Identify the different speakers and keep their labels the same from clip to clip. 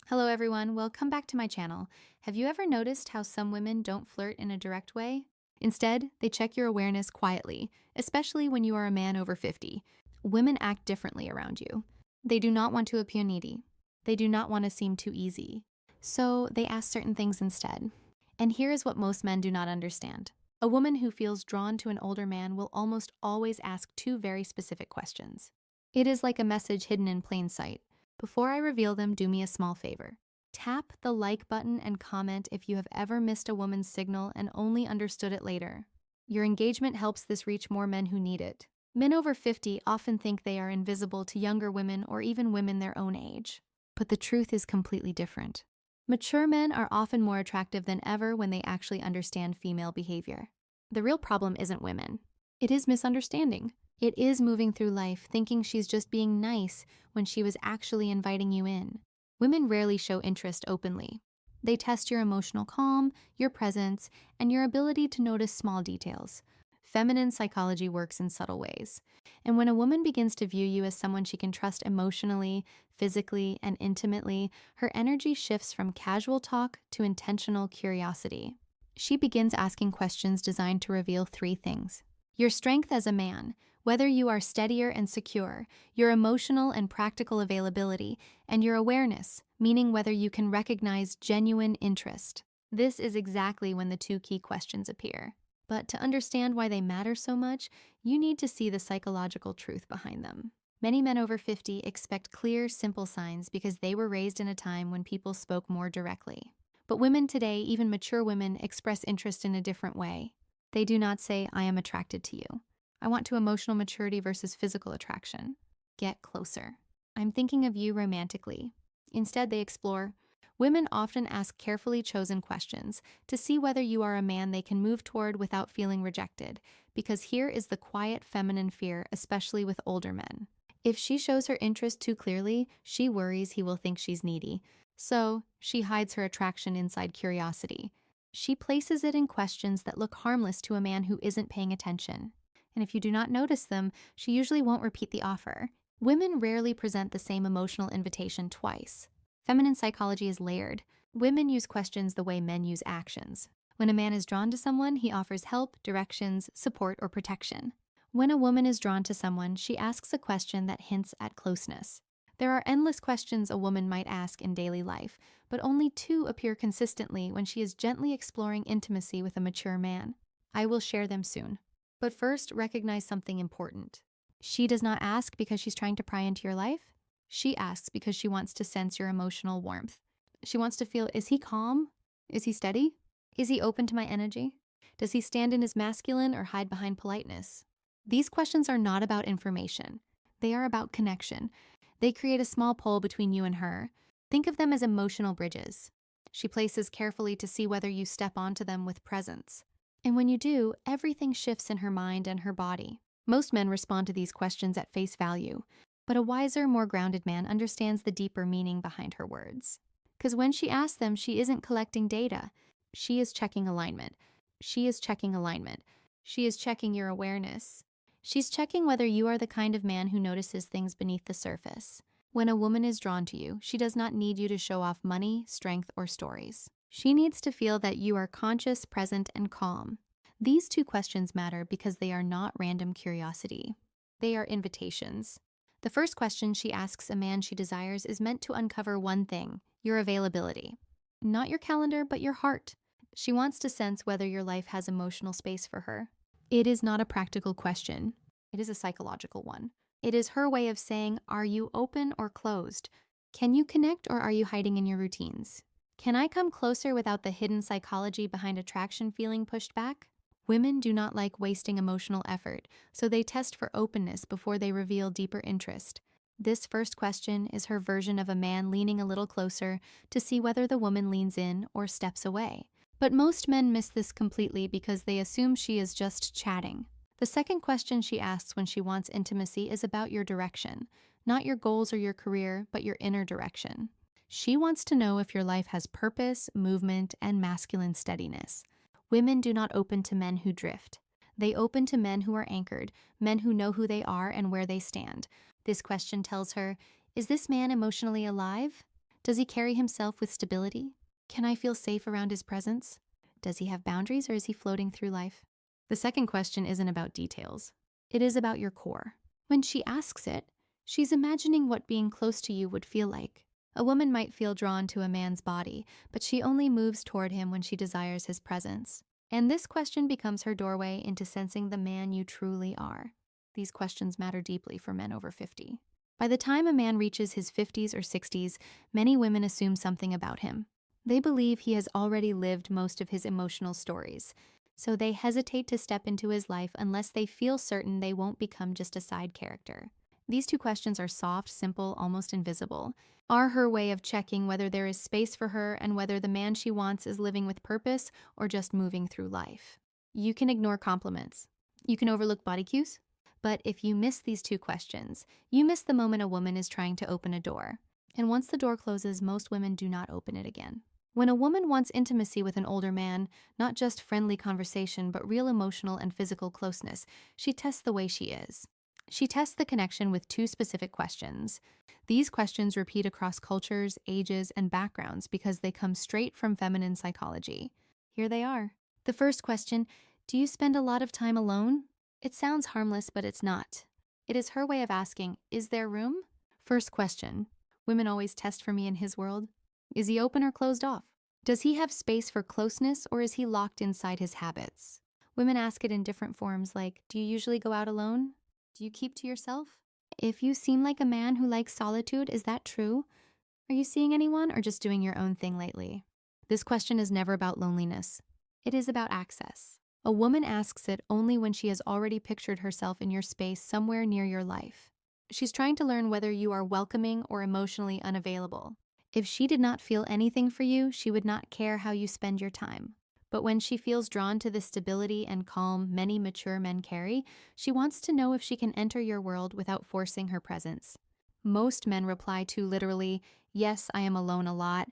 Speaker 1: Hello everyone, welcome back to my channel. Have you ever noticed how some women don't flirt in a direct way? Instead, they check your awareness quietly, especially when you are a man over 50. Women act differently around you. They do not want to appear needy. They do not want to seem too easy. So they ask certain things instead. And here is what most men do not understand. A woman who feels drawn to an older man will almost always ask two very specific questions. It is like a message hidden in plain sight. Before I reveal them, do me a small favor. Tap the like button and comment if you have ever missed a woman's signal and only understood it later. Your engagement helps this reach more men who need it. Men over 50 often think they are invisible to younger women or even women their own age. But the truth is completely different. Mature men are often more attractive than ever when they actually understand female behavior. The real problem isn't women. It is misunderstanding. It is moving through life thinking she's just being nice when she was actually inviting you in. Women rarely show interest openly. They test your emotional calm, your presence, and your ability to notice small details. Feminine psychology works in subtle ways. And when a woman begins to view you as someone she can trust emotionally, physically, and intimately, her energy shifts from casual talk to intentional curiosity. She begins asking questions designed to reveal three things: your strength as a man, whether you are steadier and secure, your emotional and practical availability, and your awareness, meaning whether you can recognize genuine interest. This is exactly when the two key questions appear. But to understand why they matter so much, you need to see the psychological truth behind them. Many men over 50 expect clear, simple signs because they were raised in a time when people spoke more directly. But women today, even mature women, express interest in a different way. They do not say, "I am attracted to you." I want to emotional maturity versus physical attraction. Get closer. I'm thinking of you romantically. Instead, they explore. Women often ask carefully chosen questions to see whether you are a man they can move toward without feeling rejected, because here is the quiet feminine fear, especially with older men. If she shows her interest too clearly, she worries he will think she's needy. So, she hides her attraction inside curiosity. She places it in questions that look harmless to a man who isn't paying attention. And if you do not notice them, she usually won't repeat the offer. Women rarely present the same emotional invitation twice. Feminine psychology is layered. Women use questions the way men use actions. When a man is drawn to someone, he offers help, directions, support, or protection. When a woman is drawn to someone, she asks a question that hints at closeness. There are endless questions a woman might ask in daily life, but only two appear consistently when she is gently exploring intimacy with a mature man. I will share them soon. But first, recognize something important. She does not ask because she's trying to pry into your life. She asks because she wants to sense your emotional warmth. She wants to feel, is he calm? Is he steady? Is he open to my energy? Does he stand in his masculine or hide behind politeness? These questions are not about information. They are about connection. They create a small pull between you and her. Think of them as emotional bridges. She places carefully to see whether you step onto them with presence. And when you do, everything shifts in her mind and her body. Most men respond to these questions at face value, but a wiser, more grounded man understands the deeper meaning behind her words. Because when she asks them, she isn't collecting data. She is checking alignment. She is checking alignment. She is checking your awareness. She's checking whether you are the kind of man who notices things beneath the surface. When a woman is drawn to you, she does not need you to show off money, strength, or stories. She needs to feel that you are conscious, present, and calm. These two questions matter because they are not random curiosity. They are invitations. The first question she asks a man she desires is meant to uncover one thing: your availability. Not your calendar, but your heart. She wants to sense whether your life has emotional space for her. It is not a practical question. It is a psychological one. It is her way of saying, are you open or closed? Can you connect or are you hiding in your routines? Can I come closer without the hidden psychology behind attraction feeling pushed back? Women do not like wasting emotional effort, so they test for openness before they reveal deeper interest. This first question is her version of a man leaning a little closer to see whether the woman leans in or steps away. But most men miss this completely because they assume she is just chatting. The second question she asks when she wants intimacy is about your direction, not your goals or your career, but your inner direction. She wants to know if your life has purpose, movement, and masculine steadiness. Women do not open to men who drift. They open to men who are anchored, men who know who they are and where they stand. This question tells her, is this man emotionally alive? Does he carry himself with stability? Can I feel safe around his presence? Does he have boundaries or is he floating through life? The second question isn't about details. It is about your core. When she asks it, she's imagining what being close to you would feel like. A woman might feel drawn to a man's body, but she only moves toward him when she desires his presence. And this question becomes her doorway into sensing the man you truly are. These questions matter deeply for men over 50. By the time a man reaches his 50s or 60s, many women assume something about him. They believe he has already lived most of his emotional stories, so they hesitate to step into his life unless they feel certain they won't become just a side character. These two questions are soft, simple, almost invisible, are her way of checking whether there is space for her and whether the man she wants is living with purpose or just moving through life. You can ignore compliments. You can overlook body cues. But if you miss these two questions, you miss the moment a woman is trying to open a door. And once the door closes, most women do not open it again. When a woman wants intimacy with an older man, not just friendly conversation, but real emotional and physical closeness, she tests the way she is. She tests the connection with two specific questions. These questions repeat across cultures, ages, and backgrounds because they come straight from feminine psychology. Here they are. The first question, do you spend a lot of time alone? It sounds harmless, but it's not. It is her way of asking, is there room? First question, women always test for me in his world. Is he open or closed off? Does he have space for closeness or is he locked inside his habits? Women ask it in different forms like, do you usually go out alone? Do you keep to yourself? If you seem like a man who likes solitude, is that true? Are you seeing anyone or just doing your own thing lately? This question is never about loneliness. It is about access. A woman asks it only when she has already pictured herself in your space somewhere near your life. She's trying to learn whether you are welcoming or emotionally unavailable. If she did not feel anything for you, she would not care how you spend your time. But when she feels drawn to the stability and calm many mature men carry, she wants to know if she can enter your world without forcing her presence. Most men reply to literally, yes, I am alone a lot.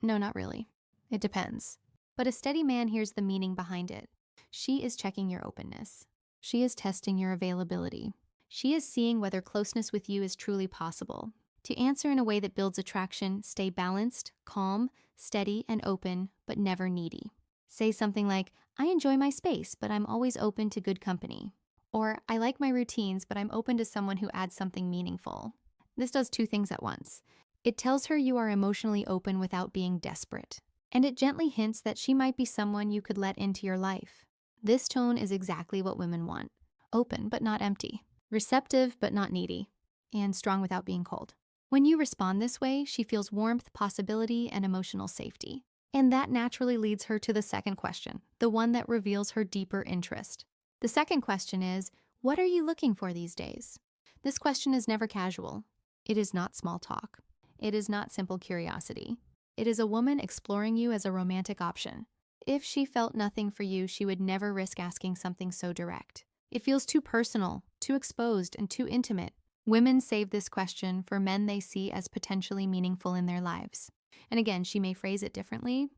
Speaker 1: No, not really. It depends. But a steady man hears the meaning behind it. She is checking your openness. She is testing your availability. She is seeing whether closeness with you is truly possible. To answer in a way that builds attraction, stay balanced, calm, steady, and open, but never needy. Say something like, I enjoy my space, but I'm always open to good company. Or, I like my routines, but I'm open to someone who adds something meaningful. This does two things at once. It tells her you are emotionally open without being desperate. And it gently hints that she might be someone you could let into your life. This tone is exactly what women want. Open, but not empty. Receptive, but not needy. And strong without being cold. When you respond this way, she feels warmth, possibility, and emotional safety. And that naturally leads her to the second question, the one that reveals her deeper interest. The second question is, what are you looking for these days? This question is never casual. It is not small talk. It is not simple curiosity. It is a woman exploring you as a romantic option. If she felt nothing for you, she would never risk asking something so direct. It feels too personal, too exposed, and too intimate. Women save this question for men they see as potentially meaningful in their lives. And again, she may phrase it differently.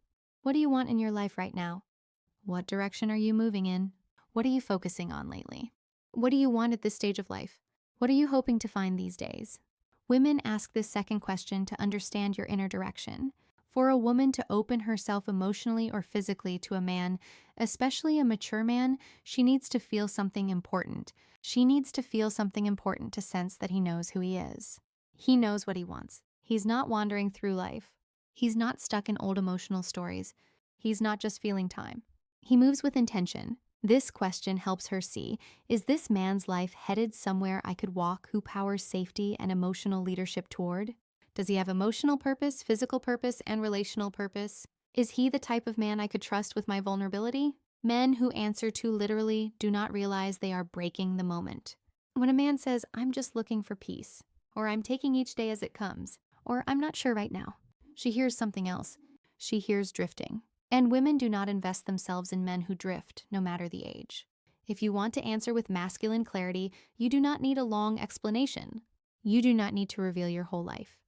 Speaker 1: What do you want in your life right now? What direction are you moving in? What are you focusing on lately? What do you want at this stage of life? What are you hoping to find these days? Women ask this second question to understand your inner direction. For a woman to open herself emotionally or physically to a man, especially a mature man, she needs to feel something important. She needs to feel something important to sense that he knows who he is. He knows what he wants. He's not wandering through life. He's not stuck in old emotional stories. He's not just feeling time. He moves with intention. This question helps her see, is this man's life headed somewhere I could walk who powers safety and emotional leadership toward? Does he have emotional purpose, physical purpose, and relational purpose? Is he the type of man I could trust with my vulnerability? Men who answer too literally do not realize they are breaking the moment. When a man says, I'm just looking for peace, or I'm taking each day as it comes, or I'm not sure right now, she hears something else. She hears drifting. And women do not invest themselves in men who drift, no matter the age. If you want to answer with masculine clarity, you do not need a long explanation. You do not need to reveal your whole life.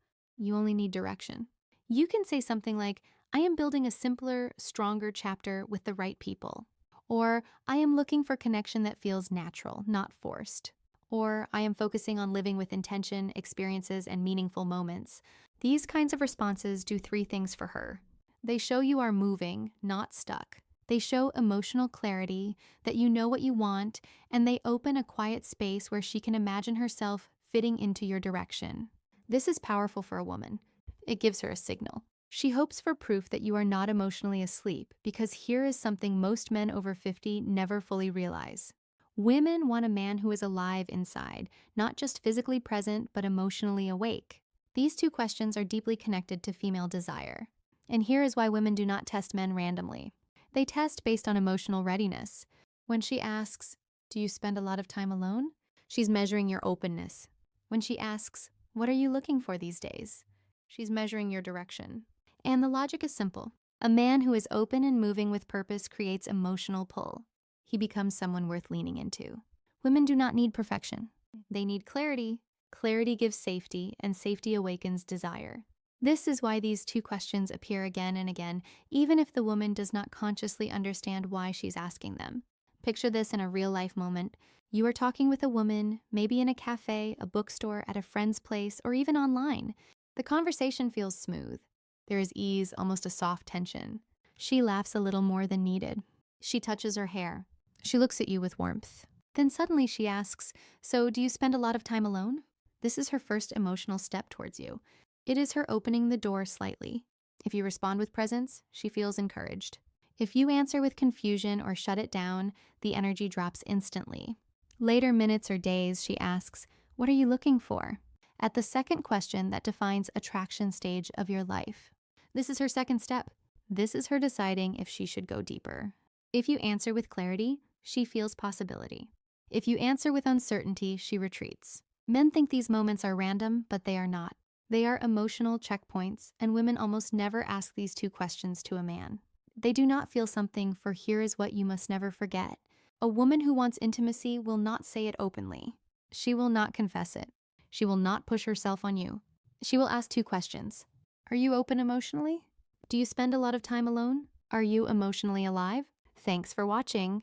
Speaker 1: You only need direction. You can say something like, I am building a simpler, stronger chapter with the right people. Or, I am looking for connection that feels natural, not forced. Or, I am focusing on living with intention, experiences, and meaningful moments. These kinds of responses do three things for her. They show you are moving, not stuck. They show emotional clarity, that you know what you want, and they open a quiet space where she can imagine herself fitting into your direction. This is powerful for a woman. It gives her a signal. She hopes for proof that you are not emotionally asleep, because here is something most men over 50 never fully realize. Women want a man who is alive inside, not just physically present, but emotionally awake. These two questions are deeply connected to female desire. And here is why women do not test men randomly. They test based on emotional readiness. When she asks, "Do you spend a lot of time alone?" she's measuring your openness. When she asks, "What are you looking for these days?" she's measuring your direction. And the logic is simple. A man who is open and moving with purpose creates emotional pull. He becomes someone worth leaning into. Women do not need perfection. They need clarity. Clarity gives safety, and safety awakens desire. This is why these two questions appear again and again, even if the woman does not consciously understand why she's asking them. Picture this in a real-life moment. You are talking with a woman, maybe in a cafe, a bookstore, at a friend's place, or even online. The conversation feels smooth. There is ease, almost a soft tension. She laughs a little more than needed. She touches her hair. She looks at you with warmth. Then suddenly she asks, "So, do you spend a lot of time alone?" This is her first emotional step towards you. It is her opening the door slightly. If you respond with presence, she feels encouraged. If you answer with confusion or shut it down, the energy drops instantly. Later minutes or days, she asks, "What are you looking for?" At the second question that defines attraction stage of your life. This is her second step. This is her deciding if she should go deeper. If you answer with clarity, she feels possibility. If you answer with uncertainty, she retreats. Men think these moments are random, but they are not. They are emotional checkpoints, and women almost never ask these two questions to a man. They do not feel something, for here is what you must never forget. A woman who wants intimacy will not say it openly. She will not confess it. She will not push herself on you. She will ask two questions. Are you open emotionally? Do you spend a lot of time alone? Are you emotionally alive? Thanks for watching.